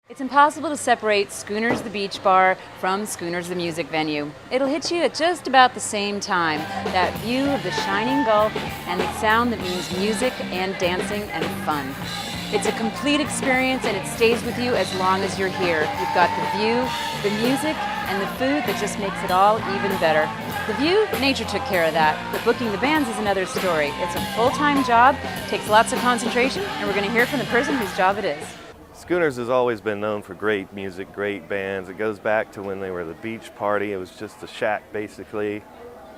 It's impossible to separate Schooners the beach bar from Schooners the music venue. It'll hit you at just about the same time. That view of the shining Gulf and the sound that means music and dancing and fun. It's a complete experience and it stays with you as long as you're here. You've got the view, the music, and the food that just makes it all even better. The view, nature took care of that, but booking the bands is another story. It's a full-time job, takes lots of concentration, and we're going to hear from the person whose job it is. Schooners has always been known for great music, great bands. It goes back to when they were the beach party. It was just a shack basically,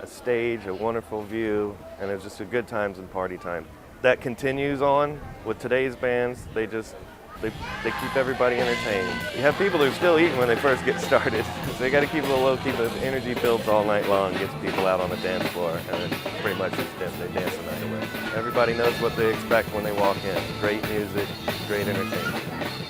a stage, a wonderful view, and it was just a good times and party time. That continues on with today's bands. They keep everybody entertained. You have people who are still eating when they first get started. So they got to keep it a little low-key, but the energy builds all night long, gets people out on the dance floor, and then pretty much it's they dance the night away. Everybody knows what they expect when they walk in. Great music, great entertainment.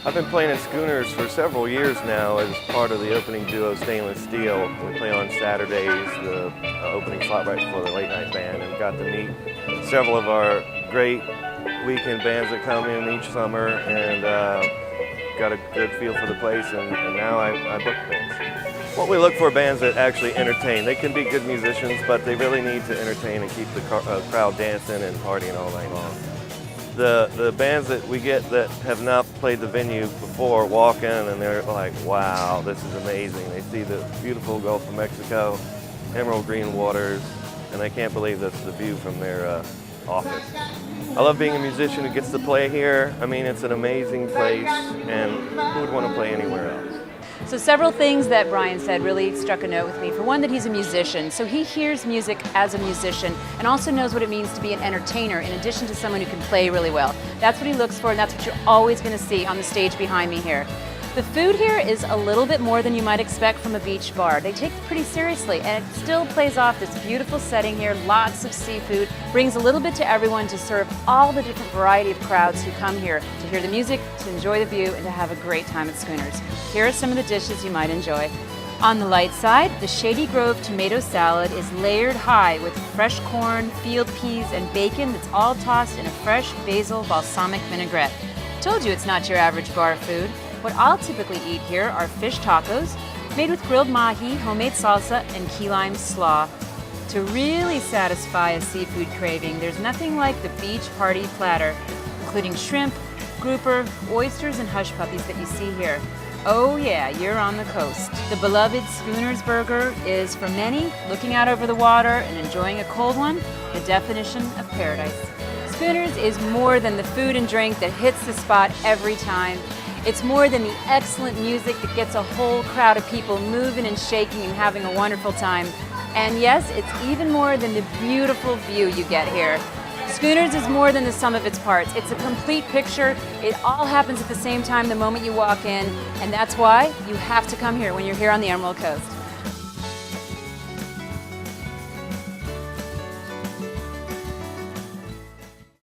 I've been playing at Schooners for several years now as part of the opening duo Stainless Steel. We play on Saturdays, the opening slot right before the late night band, and got to meet several of our great weekend bands that come in each summer, and got a good feel for the place, and now I book bands. What we look for bands that actually entertain. They can be good musicians, but they really need to entertain and keep the crowd dancing and partying all night long. The bands that we get that have not played the venue before walk in and they're like, wow, this is amazing. They see the beautiful Gulf of Mexico, emerald green waters, and they can't believe that's the view from their office. I love being a musician who gets to play here. I mean, it's an amazing place, and who would want to play anywhere else? So several things that Brian said really struck a note with me. For one, that he's a musician, so he hears music as a musician and also knows what it means to be an entertainer in addition to someone who can play really well. That's what he looks for, and that's what you're always going to see on the stage behind me here. The food here is a little bit more than you might expect from a beach bar. They take it pretty seriously, and it still plays off this beautiful setting here, lots of seafood, brings a little bit to everyone to serve all the different variety of crowds who come here to hear the music, to enjoy the view, and to have a great time at Schooners. Here are some of the dishes you might enjoy. On the light side, the Shady Grove tomato salad is layered high with fresh corn, field peas, and bacon that's all tossed in a fresh basil balsamic vinaigrette. Told you it's not your average bar food. What I'll typically eat here are fish tacos made with grilled mahi, homemade salsa, and key lime slaw. To really satisfy a seafood craving, there's nothing like the beach party platter, including shrimp, grouper, oysters, and hush puppies that you see here. Oh yeah, you're on the coast. The beloved Schooners burger is, for many, looking out over the water and enjoying a cold one, the definition of paradise. Schooners is more than the food and drink that hits the spot every time. It's more than the excellent music that gets a whole crowd of people moving and shaking and having a wonderful time. And yes, it's even more than the beautiful view you get here. Schooners is more than the sum of its parts. It's a complete picture. It all happens at the same time the moment you walk in, and that's why you have to come here when you're here on the Emerald Coast.